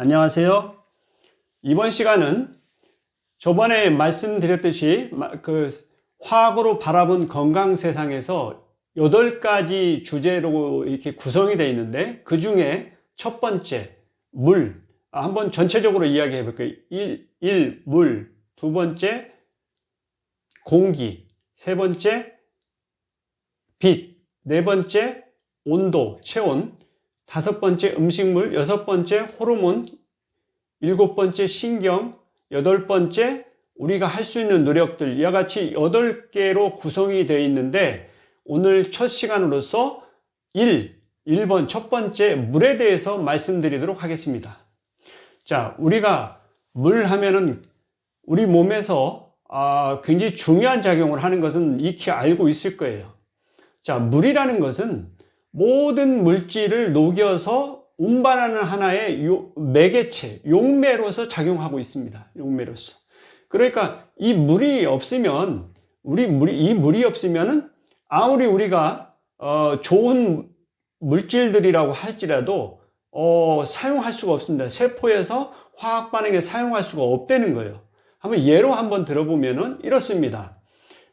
안녕하세요. 이번 시간은 저번에 말씀드렸듯이 화학으로 바라본 건강 세상에서 8가지 주제로 이렇게 구성이 되어 있는데, 그 중에 첫 번째 물, 한번 전체적으로 이야기해 볼게요. 1. 물, 두 번째 공기, 세 번째 빛, 네 번째 온도, 체온, 다섯 번째 음식물, 여섯 번째 호르몬, 일곱 번째 신경, 여덟 번째 우리가 할 수 있는 노력들, 이와 같이 8개로 구성이 되어 있는데, 오늘 첫 시간으로서 1번 첫 번째 물에 대해서 말씀드리도록 하겠습니다. 자, 우리가 물 하면은 우리 몸에서 굉장히 중요한 작용을 하는 것은 익히 알고 있을 거예요. 자, 물이라는 것은 모든 물질을 녹여서 운반하는 하나의 매개체, 용매로서 작용하고 있습니다. 용매로서. 그러니까 이 물이 없으면, 이 물이 없으면은 아무리 우리가 좋은 물질들이라고 할지라도 사용할 수가 없습니다. 세포에서 화학 반응에 사용할 수가 없다는 거예요. 한번 예로 한번 들어보면은 이렇습니다.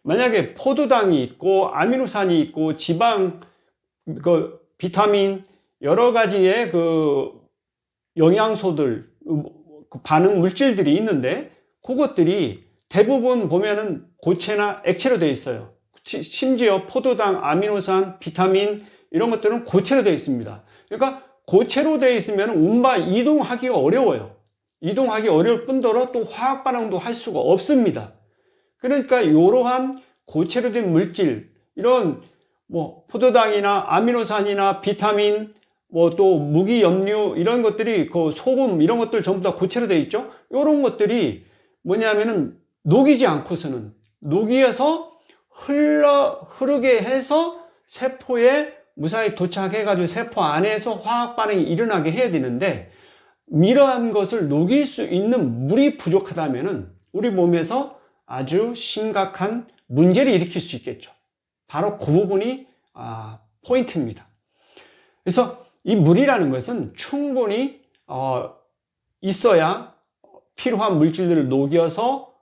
만약에 포도당이 있고 아미노산이 있고 지방, 비타민, 여러 가지의 영양소들, 반응 물질들이 있는데, 그것들이 대부분 보면은 고체나 액체로 되어 있어요. 심지어 포도당, 아미노산, 비타민 이런 것들은 고체로 되어 있습니다. 그러니까 고체로 되어 있으면 이동하기가 어려워요. 이동하기 어려울 뿐더러 또 화학 반응도 할 수가 없습니다. 그러니까 이러한 고체로 된 물질, 이런 포도당이나 아미노산이나 비타민, 또 무기염류 이런 것들이, 소금 이런 것들 전부 다 고체로 되어 있죠. 이런 것들이 뭐냐면은 녹이지 않고서는, 녹이어서 흐르게 해서 세포에 무사히 도착해 가지고 세포 안에서 화학 반응이 일어나게 해야 되는데, 이러한 것을 녹일 수 있는 물이 부족하다면은 우리 몸에서 아주 심각한 문제를 일으킬 수 있겠죠. 바로 그 부분이 포인트입니다. 그래서 이 물이라는 것은 충분히 있어야 필요한 물질들을 녹여서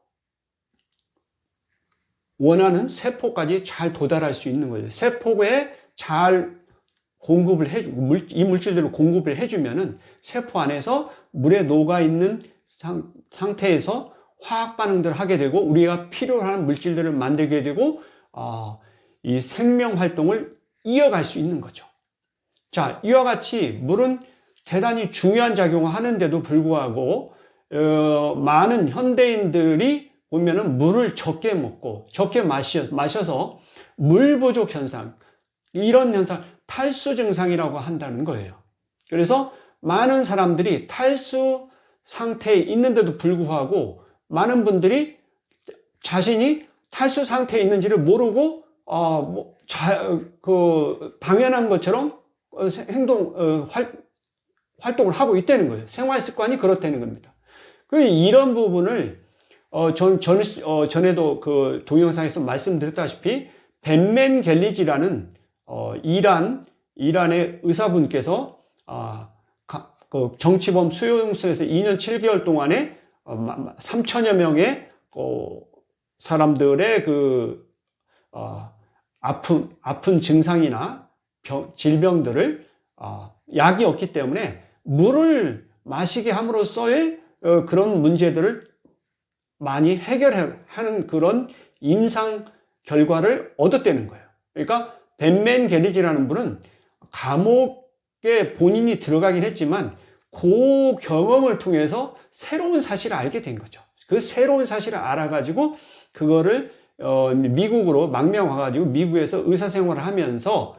원하는 세포까지 잘 도달할 수 있는 거죠. 세포에 잘 공급을 해주고, 이 물질들을 공급을 해주면은 세포 안에서 물에 녹아있는 상태에서 화학 반응들을 하게 되고, 우리가 필요한 물질들을 만들게 되고, 이 생명 활동을 이어갈 수 있는 거죠. 자, 이와 같이 물은 대단히 중요한 작용을 하는데도 불구하고 많은 현대인들이 보면은 물을 적게 먹고 적게 마셔서 물 부족 현상, 이런 현상, 탈수 증상이라고 한다는 거예요. 그래서 많은 사람들이 탈수 상태에 있는데도 불구하고 많은 분들이 자신이 탈수 상태에 있는지를 모르고 당연한 것처럼 활동을 하고 있다는 거예요. 생활 습관이 그렇다는 겁니다. 이런 부분을 전에도 동영상에서 말씀드렸다시피 벤맨 갤리지라는 이란의 의사분께서 정치범 수용소에서 2년 7개월 동안에 3천여 명의 사람들의 아픈 증상이나 질병들을 약이 없기 때문에 물을 마시게 함으로써의 그런 문제들을 많이 해결하는 그런 임상 결과를 얻었다는 거예요. 그러니까 벤맨 갤리지라는 분은 감옥에 본인이 들어가긴 했지만 그 경험을 통해서 새로운 사실을 알게 된 거죠. 그 새로운 사실을 알아가지고 그거를 미국으로 망명 와가지고 미국에서 의사생활을 하면서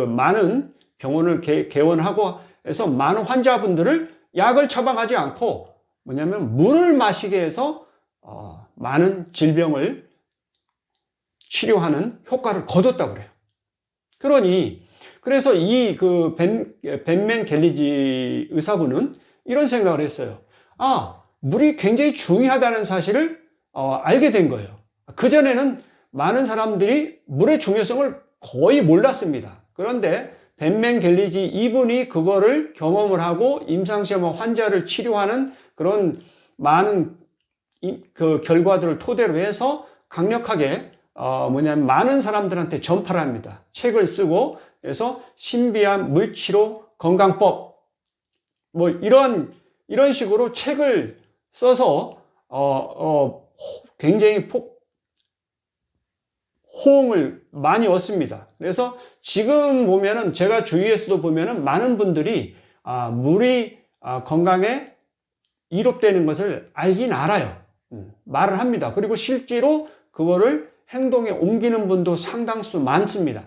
많은 병원을 개원하고 해서 많은 환자분들을 약을 처방하지 않고 물을 마시게 해서 많은 질병을 치료하는 효과를 거뒀다고 그래요. 그래서 벤맨 갤리지 의사분은 이런 생각을 했어요. 물이 굉장히 중요하다는 사실을 알게 된 거예요. 그전에는 많은 사람들이 물의 중요성을 거의 몰랐습니다. 그런데 벤맨 갤리지 이분이 그거를 경험을 하고 임상시험과 환자를 치료하는 그런 많은 그 결과들을 토대로 해서 강력하게 뭐냐면 많은 사람들한테 전파를 합니다. 책을 쓰고 그래서 신비한 물치료 건강법 뭐 이런 식으로 책을 써서 굉장히 호응을 많이 얻습니다. 그래서 지금 보면은 제가 주위에서도 보면은 많은 분들이 물이 건강에 이롭되는 것을 알긴 알아요. 말을 합니다. 그리고 실제로 그거를 행동에 옮기는 분도 상당수 많습니다.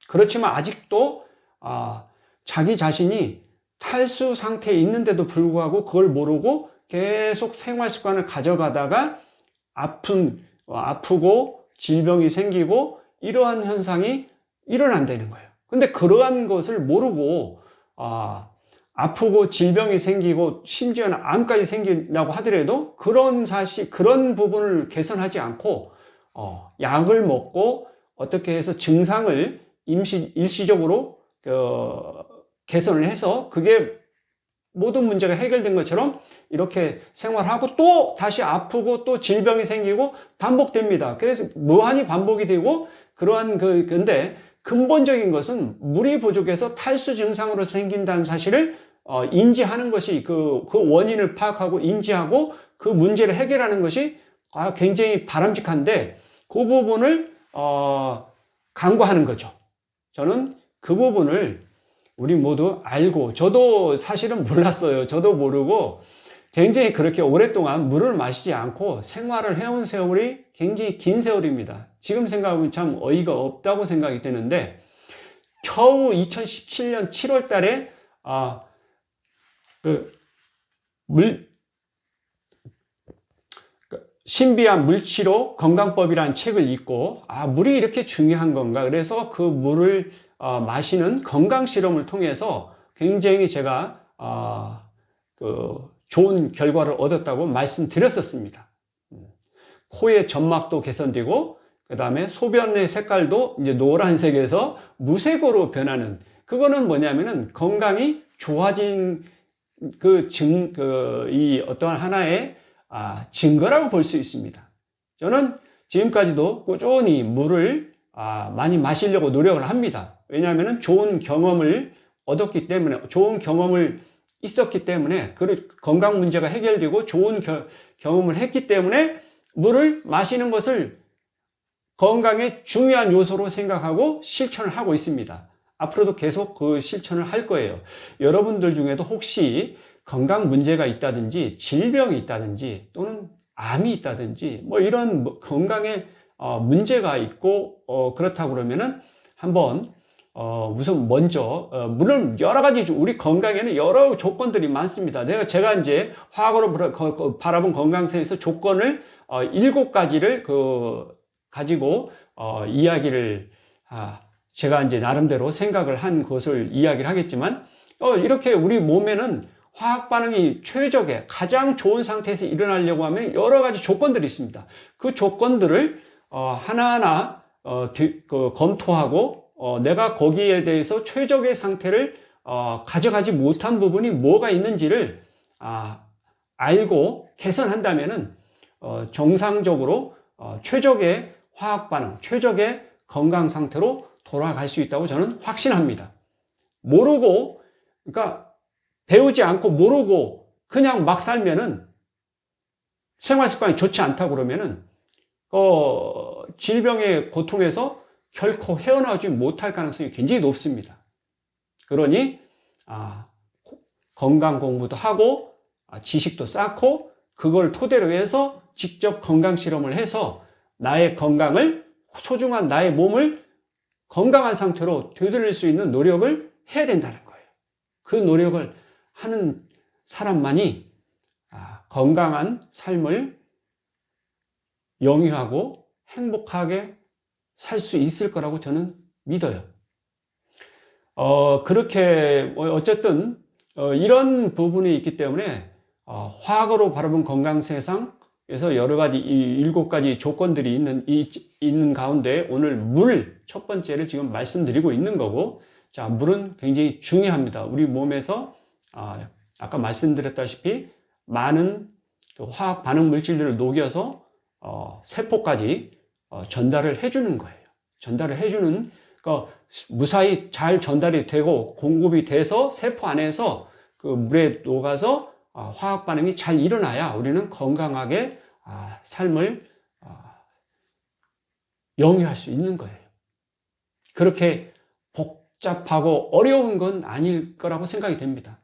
그렇지만 아직도 자기 자신이 탈수 상태에 있는데도 불구하고 그걸 모르고 계속 생활 습관을 가져가다가 아프고 질병이 생기고 이러한 현상이 일어난다는 거예요. 근데 그러한 것을 모르고 아프고 질병이 생기고 심지어는 암까지 생긴다고 하더라도 그런 부분을 개선하지 않고 약을 먹고 어떻게 해서 증상을 일시적으로 개선을 해서 그게 모든 문제가 해결된 것처럼 이렇게 생활하고 또 다시 아프고 또 질병이 생기고 반복됩니다. 그래서 무한히 반복이 되고 그러한 근데 근본적인 것은 물이 부족해서 탈수 증상으로 생긴다는 사실을 인지하는 것이 그 원인을 파악하고 인지하고 그 문제를 해결하는 것이 굉장히 바람직한데 그 부분을 간과하는 거죠. 저는 그 부분을 우리 모두 알고 저도 사실은 몰랐어요. 저도 모르고 굉장히 그렇게 오랫동안 물을 마시지 않고 생활을 해온 세월이 굉장히 긴 세월입니다. 지금 생각하면 참 어이가 없다고 생각이 되는데 겨우 2017년 7월 달에 신비한 물치료 건강법이라는 책을 읽고 물이 이렇게 중요한 건가 그래서 그 물을 마시는 건강 실험을 통해서 굉장히 제가 좋은 결과를 얻었다고 말씀드렸었습니다. 코의 점막도 개선되고 그 다음에 소변의 색깔도 이제 노란색에서 무색으로 변하는 그거는 뭐냐면은 건강이 좋아진 이 어떠한 하나의 증거라고 볼 수 있습니다. 저는 지금까지도 꾸준히 물을 많이 마시려고 노력을 합니다. 왜냐하면 좋은 경험을 얻었기 때문에 좋은 경험을 있었기 때문에 건강 문제가 해결되고 좋은 경험을 했기 때문에 물을 마시는 것을 건강의 중요한 요소로 생각하고 실천을 하고 있습니다. 앞으로도 계속 그 실천을 할 거예요. 여러분들 중에도 혹시 건강 문제가 있다든지 질병이 있다든지 또는 암이 있다든지 뭐 이런 건강에 문제가 있고 그렇다고 그러면은 한번 우선 먼저 물론 여러 가지 우리 건강에는 여러 조건들이 많습니다. 제가 이제 화학으로 바라본 건강세에서 조건을 7가지를 가지고 이야기를 제가 이제 나름대로 생각을 한 것을 이야기를 하겠지만 이렇게 우리 몸에는 화학 반응이 최적의 가장 좋은 상태에서 일어나려고 하면 여러 가지 조건들이 있습니다. 그 조건들을 하나하나 검토하고 내가 거기에 대해서 최적의 상태를 가져가지 못한 부분이 뭐가 있는지를 알고 개선한다면은 정상적으로 최적의 화학 반응, 최적의 건강 상태로 돌아갈 수 있다고 저는 확신합니다. 모르고 그러니까 배우지 않고 모르고 그냥 막 살면은 생활 습관이 좋지 않다고 그러면은 질병의 고통에서 결코 헤어나오지 못할 가능성이 굉장히 높습니다. 그러니 건강 공부도 하고 지식도 쌓고 그걸 토대로 해서 직접 건강 실험을 해서 나의 건강을 소중한 나의 몸을 건강한 상태로 되돌릴 수 있는 노력을 해야 된다는 거예요. 그 노력을 하는 사람만이 건강한 삶을 영위하고 행복하게 살 수 있을 거라고 저는 믿어요. 그렇게 어쨌든 이런 부분이 있기 때문에 화학으로 바라본 건강 세상에서 여러 가지 7가지 조건들이 있는 가운데 오늘 물 첫 번째를 지금 말씀드리고 있는 거고 자, 물은 굉장히 중요합니다. 우리 몸에서 아까 말씀드렸다시피 많은 그 화학 반응 물질들을 녹여서 세포까지 전달을 해주는 거예요. 전달을 해주는, 그러니까 무사히 잘 전달이 되고 공급이 돼서 세포 안에서 그 물에 녹아서 화학 반응이 잘 일어나야 우리는 건강하게 삶을 영위할 수 있는 거예요. 그렇게 복잡하고 어려운 건 아닐 거라고 생각이 됩니다.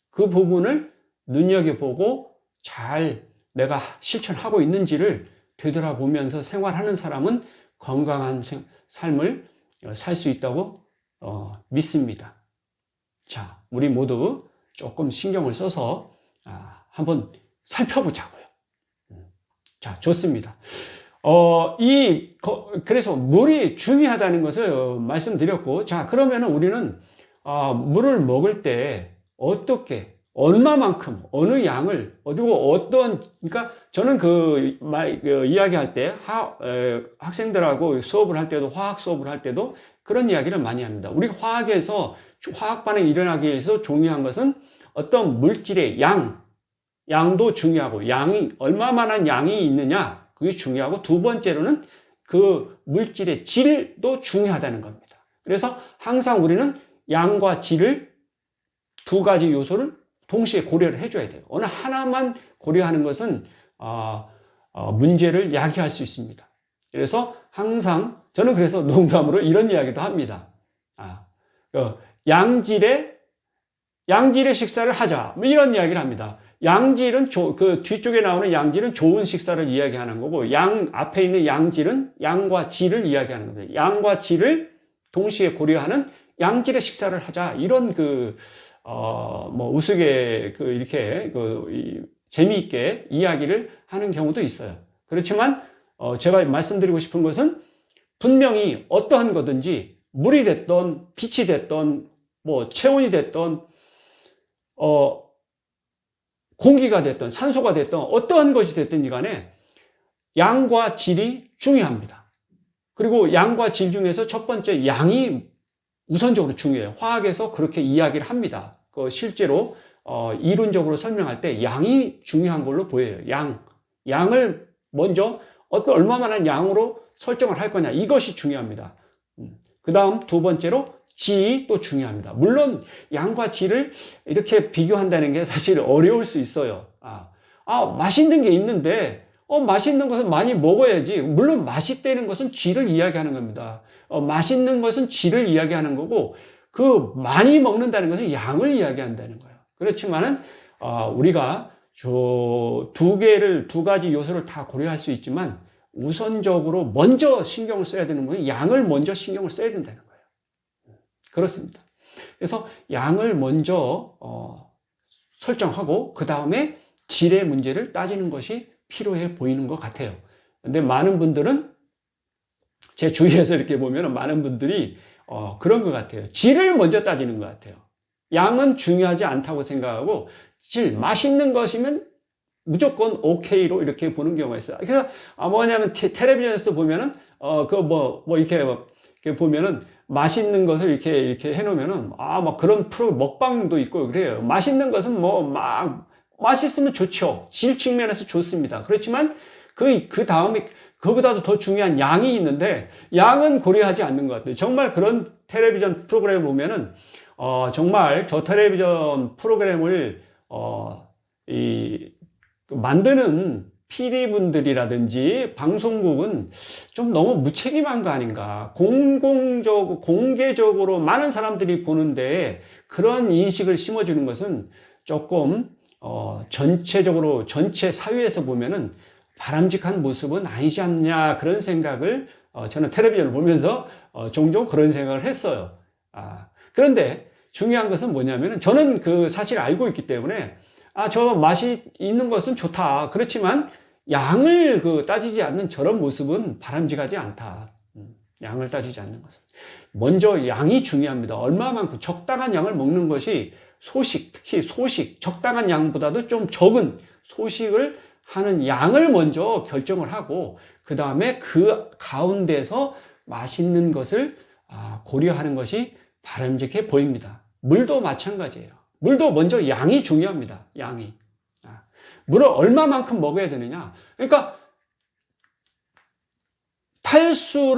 그 부분을 눈여겨보고 잘 내가 실천하고 있는지를 되돌아보면서 생활하는 사람은 건강한 삶을 살 수 있다고 믿습니다. 자, 우리 모두 조금 신경을 써서 한번 살펴보자고요. 자, 좋습니다. 그래서 물이 중요하다는 것을 말씀드렸고, 자, 그러면 우리는 물을 먹을 때 어떻게, 얼마만큼, 어느 양을, 어디고 그러니까 저는 이야기할 때 학생들하고 수업을 할 때도, 화학 수업을 할 때도 그런 이야기를 많이 합니다. 우리 화학에서, 화학 반응이 일어나기 위해서 중요한 것은 어떤 물질의 양도 중요하고, 얼마만한 양이 있느냐, 그게 중요하고, 두 번째로는 그 물질의 질도 중요하다는 겁니다. 그래서 항상 우리는 양과 질을 두 가지 요소를 동시에 고려를 해줘야 돼요. 어느 하나만 고려하는 것은 문제를 야기할 수 있습니다. 그래서 항상 저는 그래서 농담으로 이런 이야기도 합니다. 양질의 식사를 하자, 뭐 이런 이야기를 합니다. 양질은 그 뒤쪽에 나오는 양질은 좋은 식사를 이야기하는 거고, 앞에 있는 양질은 양과 질을 이야기하는 겁니다. 양과 질을 동시에 고려하는 양질의 식사를 하자, 이런 우스개 이렇게 재미있게 이야기를 하는 경우도 있어요. 그렇지만 제가 말씀드리고 싶은 것은 분명히 어떠한 거든지 물이 됐던 빛이 됐던 체온이 됐던 공기가 됐든 산소가 됐든 어떠한 것이 됐든지 간에 양과 질이 중요합니다. 그리고 양과 질 중에서 첫 번째 양이 우선적으로 중요해요. 화학에서 그렇게 이야기를 합니다. 실제로 이론적으로 설명할 때 양이 중요한 걸로 보여요. 양을 먼저 얼마만한 양으로 설정을 할 거냐, 이것이 중요합니다. 그 다음 두 번째로 질이 또 중요합니다. 물론 양과 질을 이렇게 비교한다는 게 사실 어려울 수 있어요. 맛있는 게 있는데 맛있는 것은 많이 먹어야지. 물론 맛있다는 것은 질을 이야기하는 겁니다. 맛있는 것은 질을 이야기하는 거고, 그 많이 먹는다는 것은 양을 이야기한다는 거예요. 그렇지만은 우리가 두 가지 요소를 다 고려할 수 있지만 우선적으로 먼저 신경을 써야 되는 거는 양을 먼저 신경을 써야 된다는 거예요. 그렇습니다. 그래서 양을 먼저 설정하고 그 다음에 질의 문제를 따지는 것이 필요해 보이는 것 같아요. 근데 많은 분들은 제 주위에서 이렇게 보면 많은 분들이 그런 것 같아요. 질을 먼저 따지는 것 같아요. 양은 중요하지 않다고 생각하고 맛있는 것이면 무조건 오케이로 이렇게 보는 경우가 있어요. 그래서 뭐냐면 텔레비전에서 보면은 이렇게 보면은 맛있는 것을 이렇게 해놓으면은 막 그런 먹방도 있고 그래요. 맛있는 것은 맛있으면 좋죠. 질 측면에서 좋습니다. 그렇지만 그 다음에 그보다도 더 중요한 양이 있는데 양은 고려하지 않는 것 같아요. 정말 그런 텔레비전 프로그램을 보면은 정말 저 텔레비전 프로그램을 만드는 PD분들이라든지 방송국은 좀 너무 무책임한 거 아닌가. 공개적으로 많은 사람들이 보는데 그런 인식을 심어주는 것은 조금 전체적으로 전체 사회에서 보면은 바람직한 모습은 아니지 않냐, 그런 생각을 저는 텔레비전을 보면서 종종 그런 생각을 했어요. 그런데 중요한 것은 뭐냐면은 저는 사실 알고 있기 때문에 저 맛이 있는 것은 좋다. 그렇지만 양을 따지지 않는 저런 모습은 바람직하지 않다. 양을 따지지 않는 것은. 먼저 양이 중요합니다. 얼마만큼 적당한 양을 먹는 것이 특히 소식, 적당한 양보다도 좀 적은 소식을 하는 양을 먼저 결정을 하고 그 다음에 그 가운데서 맛있는 것을 고려하는 것이 바람직해 보입니다. 물도 마찬가지예요. 물도 먼저 양이 중요합니다. 양이. 물을 얼마만큼 먹어야 되느냐. 그러니까 탈수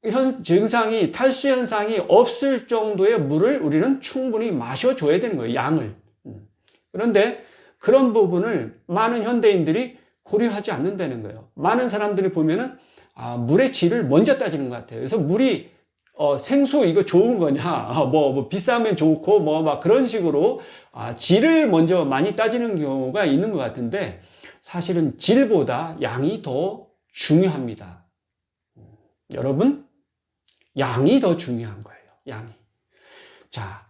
현상이 없을 정도의 물을 우리는 충분히 마셔줘야 되는 거예요. 양을. 그런데 그런 부분을 많은 현대인들이 고려하지 않는다는 거예요. 많은 사람들이 보면은 물의 질을 먼저 따지는 것 같아요. 그래서 물이 생수 이거 좋은 거냐, 뭐 비싸면 좋고 뭐 막 그런 식으로 질을 먼저 많이 따지는 경우가 있는 것 같은데, 사실은 질보다 양이 더 중요합니다. 여러분, 양이 더 중요한 거예요. 양이. 자,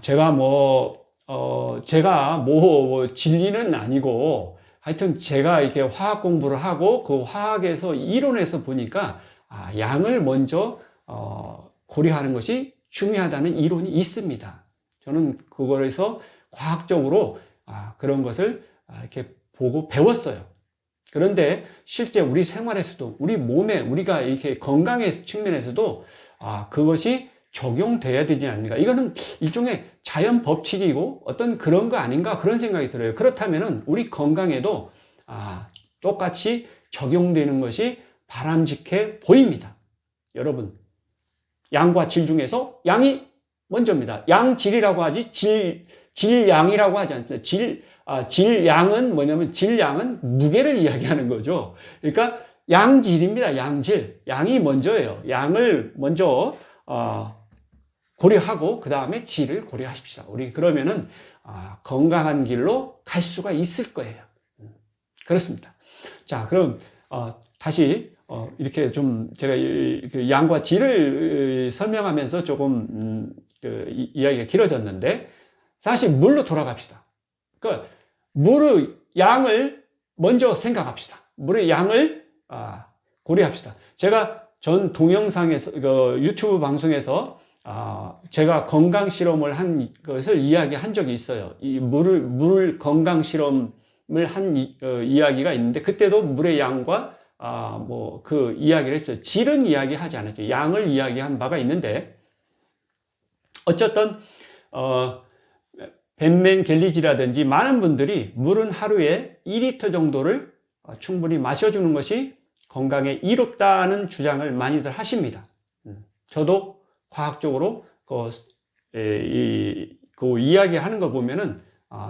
제가 진리는 아니고, 하여튼 제가 이렇게 화학 공부를 하고 그 화학에서 이론에서 보니까 양을 먼저 고려하는 것이 중요하다는 이론이 있습니다. 저는 그거에서 과학적으로 그런 것을 이렇게 보고 배웠어요. 그런데 실제 우리 생활에서도, 우리 몸에, 우리가 이렇게 건강의 측면에서도 그것이 적용돼야 되지 않는가. 이거는 일종의 자연 법칙이고 어떤 그런 거 아닌가, 그런 생각이 들어요. 그렇다면은 우리 건강에도 똑같이 적용되는 것이 바람직해 보입니다. 여러분, 양과 질 중에서 양이 먼저입니다. 양질이라고 하지 질양이라고 하지 않습니다. 질양은 뭐냐면, 질양은 무게를 이야기하는 거죠. 그러니까 양질입니다. 양질. 양이 먼저예요. 양을 먼저 고려하고 그 다음에 질을 고려하십시다. 우리 그러면은 건강한 길로 갈 수가 있을 거예요. 그렇습니다. 자, 그럼 다시 이렇게 좀 제가 그 양과 질을 설명하면서 조금 이야기가 길어졌는데, 다시 물로 돌아갑시다. 그러니까 물의 양을 먼저 생각합시다. 물의 양을 고려합시다. 제가 전 동영상에서, 유튜브 방송에서 제가 건강 실험을 한 것을 이야기한 적이 있어요. 이 물 건강 실험을 한 이야기가 있는데, 그때도 물의 양과 그 이야기를 했어요. 질은 이야기하지 않았죠. 양을 이야기한 바가 있는데, 어쨌든 벤맨 갤리지라든지 많은 분들이 물은 하루에 2리터 정도를 충분히 마셔주는 것이 건강에 이롭다는 주장을 많이들 하십니다. 저도 과학적으로 그 이야기하는 거 보면은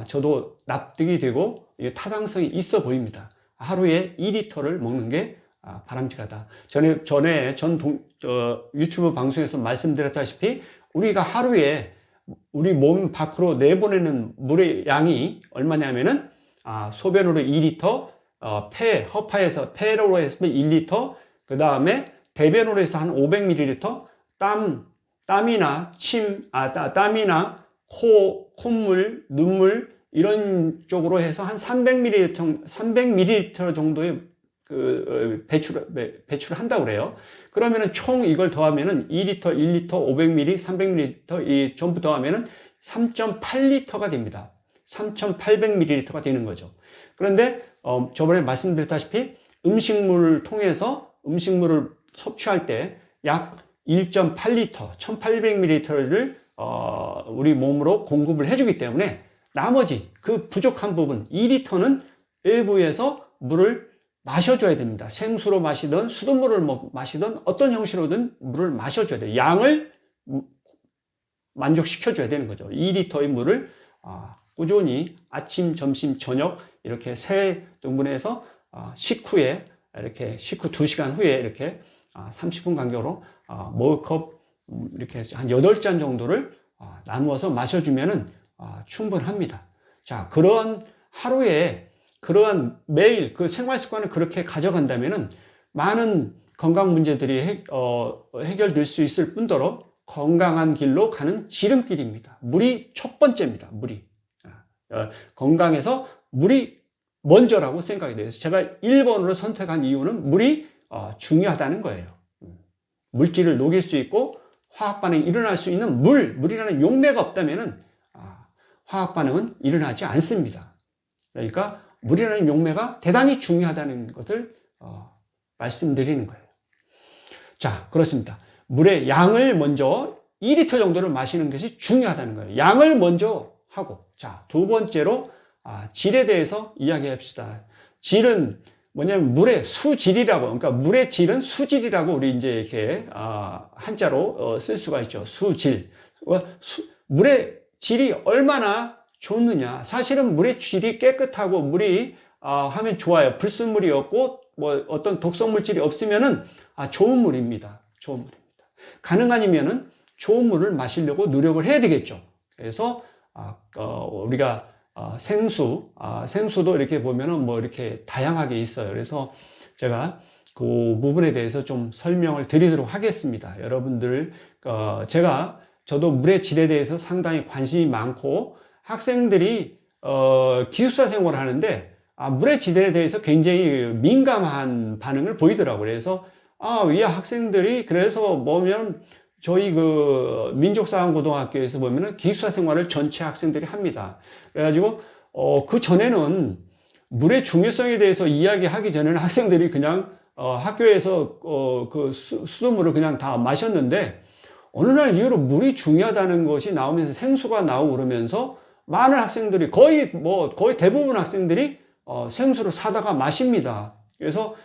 저도 납득이 되고 타당성이 있어 보입니다. 하루에 2리터를 먹는 게 바람직하다. 전에 유튜브 방송에서 말씀드렸다시피, 우리가 하루에 우리 몸 밖으로 내보내는 물의 양이 얼마냐면은 소변으로 2리터, 폐로 해서 1리터, 그 다음에 대변으로 해서 한 500ml, 땀이나 콧물, 눈물 이런 쪽으로 해서 한 300ml 정도의 배출을 한다고 그래요. 그러면은 총 이걸 더하면은 2리터, 1리터, 500ml, 300ml 이 전부 더하면은 3.8리터가 됩니다. 3,800ml가 되는 거죠. 그런데 저번에 말씀드렸다시피 음식물을 통해서 음식물을 섭취할 때 약 1.8리터, 1,800ml를 우리 몸으로 공급을 해주기 때문에, 나머지 그 부족한 부분 2리터는 외부에서 물을 마셔줘야 됩니다. 생수로 마시든 수돗물을 마시든 어떤 형식으로든 물을 마셔줘야 돼요. 양을 만족시켜줘야 되는 거죠. 2리터의 물을 꾸준히 아침, 점심, 저녁 이렇게 세 등분해서 식후에 식후 2시간 후에 이렇게 30분 간격으로 머그컵 이렇게 한 8잔 정도를 나누어서 마셔주면은 충분합니다. 자, 그런 하루에 그러한 매일 그 생활 습관을 그렇게 가져간다면은 많은 건강 문제들이 해결될 수 있을 뿐더러 건강한 길로 가는 지름길입니다. 물이 첫 번째입니다. 물이. 건강에서 물이 먼저라고 생각이 돼요. 제가 1번으로 선택한 이유는 물이 중요하다는 거예요. 물질을 녹일 수 있고 화학 반응이 일어날 수 있는 물이라는 용매가 없다면은 화학 반응은 일어나지 않습니다. 그러니까 물이라는 용매가 대단히 중요하다는 것을 말씀드리는 거예요. 자, 그렇습니다. 물의 양을 먼저 2리터 정도를 마시는 것이 중요하다는 거예요. 양을 먼저 하고. 자, 두 번째로 질에 대해서 이야기합시다. 질은 뭐냐면 물의 수질이라고, 그러니까 물의 질은 수질이라고 우리 이제 이렇게 한자로 쓸 수가 있죠. 수질. 물의 질이 얼마나 좋느냐. 사실은 물의 질이 깨끗하고 물이 하면 좋아요. 불순물이 없고 뭐 어떤 독성 물질이 없으면은 좋은 물입니다. 좋은 물입니다. 가능하면은 좋은 물을 마시려고 노력을 해야 되겠죠. 그래서 우리가 생수도 이렇게 보면은 뭐 이렇게 다양하게 있어요. 그래서 제가 그 부분에 대해서 좀 설명을 드리도록 하겠습니다. 여러분들, 저도 물의 질에 대해서 상당히 관심이 많고 학생들이 기숙사 생활을 하는데 물의 질에 대해서 굉장히 민감한 반응을 보이더라고요. 그래서 이 학생들이 그래서 보면 저희 그 민족사관고등학교에서 보면은 기숙사 생활을 전체 학생들이 합니다. 그래가지고 그 전에는 물의 중요성에 대해서 이야기하기 전에는 학생들이 그냥 학교에서 그 수돗물을 그냥 다 마셨는데 어느 날 이후로 물이 중요하다는 것이 나오면서 생수가 나오고 그러면서 많은 학생들이 거의 대부분 학생들이 생수를 사다가 마십니다. 그래서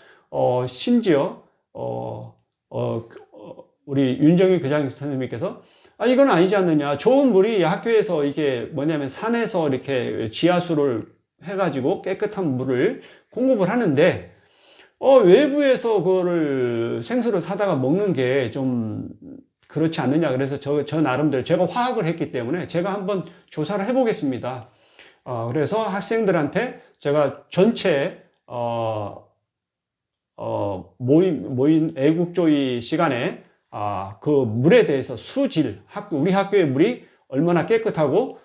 심지어 우리 윤정희 교장 선생님께서 이건 아니지 않느냐. 좋은 물이 학교에서 이게 뭐냐면 산에서 이렇게 지하수를 해가지고 깨끗한 물을 공급을 하는데 외부에서 그거를 생수를 사다가 먹는 게 좀 그렇지 않느냐. 그래서 저 나름대로 제가 화학을 했기 때문에 제가 한번 조사를 해보겠습니다. 그래서 학생들한테 제가 전체 모임 애국조의 시간에 그 물에 대해서 수질, 우리 학교의 물이 얼마나 깨끗하고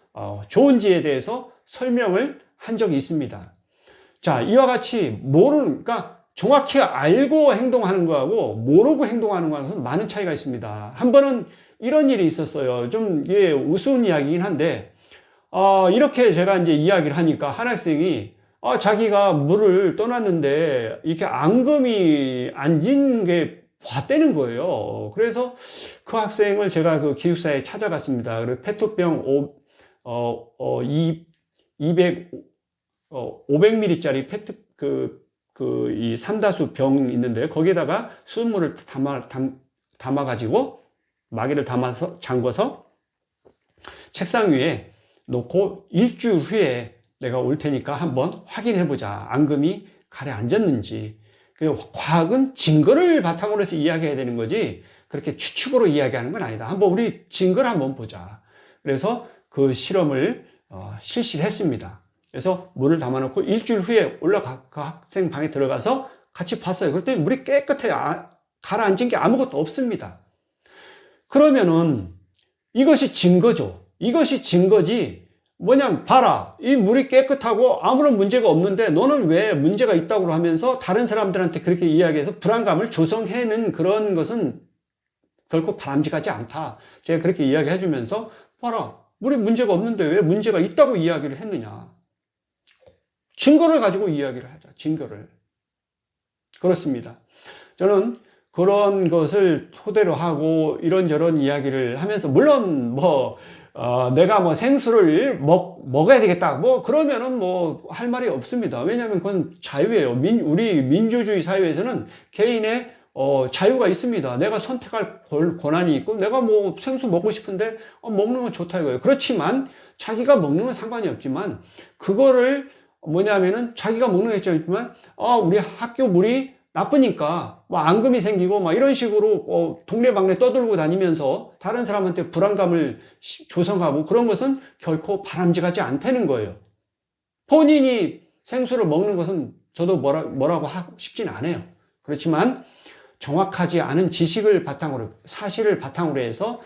좋은지에 대해서 설명을 한 적이 있습니다. 자, 이와 같이 그러니까 정확히 알고 행동하는 거하고 모르고 행동하는 거하고는 많은 차이가 있습니다. 한 번은 이런 일이 있었어요. 좀 이게 우스운 이야기긴 한데 이렇게 제가 이제 이야기를 하니까 한 학생이 자기가 물을 떠났는데 이렇게 앙금이 앉은 게 봤다는 거예요. 그래서 그 학생을 제가 그 기숙사에 찾아갔습니다. 그리고 페트병 500ml짜리 이 삼다수 병 있는데 거기에다가 수돗물을 담아가지고 마개를 잠궈서 책상 위에 놓고 일주일 후에 내가 올 테니까 한번 확인해 보자. 앙금이 가라앉았는지. 과학은 증거를 바탕으로 해서 이야기해야 되는 거지 그렇게 추측으로 이야기하는 건 아니다. 한번 우리 증거를 한번 보자. 그래서 그 실험을 실시를 했습니다. 그래서 물을 담아놓고 일주일 후에 그 학생 방에 들어가서 같이 봤어요. 그랬더니 물이 깨끗해요. 가라앉은 게 아무것도 없습니다. 그러면은 이것이 증거죠. 이것이 증거지. 뭐냐면 봐라, 이 물이 깨끗하고 아무런 문제가 없는데 너는 왜 문제가 있다고 하면서 다른 사람들한테 그렇게 이야기해서 불안감을 조성해는 그런 것은 결코 바람직하지 않다. 제가 그렇게 이야기해 주면서 봐라, 물에 문제가 없는데 왜 문제가 있다고 이야기를 했느냐. 증거를 가지고 이야기를 하자. 증거를. 그렇습니다. 저는 그런 것을 토대로 하고 이런저런 이야기를 하면서 물론 내가 생수를 먹어야 되겠다. 그러면은 할 말이 없습니다. 왜냐하면 그건 자유예요. 우리 민주주의 사회에서는 개인의 자유가 있습니다. 내가 선택할 권한이 있고, 내가 생수 먹고 싶은데, 먹는 건 좋다 이거예요. 그렇지만, 자기가 먹는 건 상관이 없지만, 그거를 자기가 먹는 게 있지만, 우리 학교 물이 나쁘니까 앙금이 생기고 이런 식으로 동네방네 떠들고 다니면서 다른 사람한테 불안감을 조성하고 그런 것은 결코 바람직하지 않다는 거예요. 본인이 생수를 먹는 것은 저도 뭐라고 하고 싶진 않아요. 그렇지만 정확하지 않은 지식을 바탕으로, 사실을 바탕으로 해서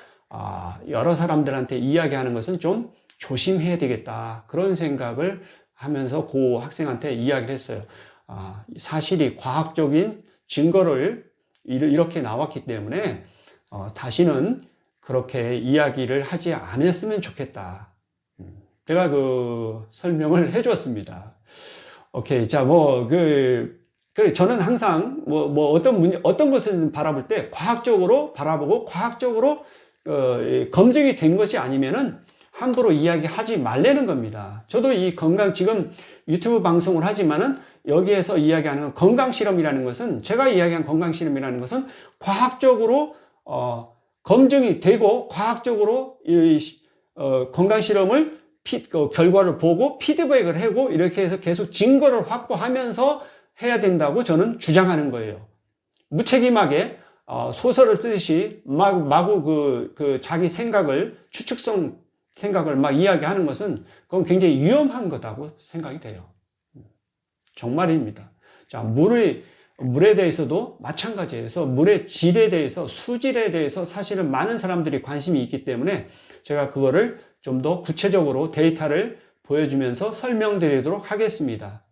여러 사람들한테 이야기하는 것은 좀 조심해야 되겠다. 그런 생각을 하면서 그 학생한테 이야기를 했어요. 사실이 과학적인 증거를 이렇게 나왔기 때문에 다시는 그렇게 이야기를 하지 않았으면 좋겠다. 제가 그 설명을 해 주었습니다. 오케이. 자, 저는 항상 어떤 것을 바라볼 때 과학적으로 바라보고 과학적으로 검증이 된 것이 아니면은 함부로 이야기하지 말라는 겁니다. 저도 이 지금 유튜브 방송을 하지만은 여기에서 이야기하는 건강 실험이라는 것은, 제가 이야기한 건강 실험이라는 것은 과학적으로 검증이 되고 과학적으로 건강 실험을 결과를 보고 피드백을 하고 이렇게 해서 계속 증거를 확보하면서 해야 된다고 저는 주장하는 거예요. 무책임하게 소설을 쓰듯이 마구 자기 추측성 생각을 막 이야기하는 것은 그건 굉장히 위험한 거다고 생각이 돼요. 정말입니다. 자, 물에 대해서도 마찬가지에서 물의 질에 대해서, 수질에 대해서 사실은 많은 사람들이 관심이 있기 때문에 제가 그거를 좀 더 구체적으로 데이터를 보여주면서 설명드리도록 하겠습니다.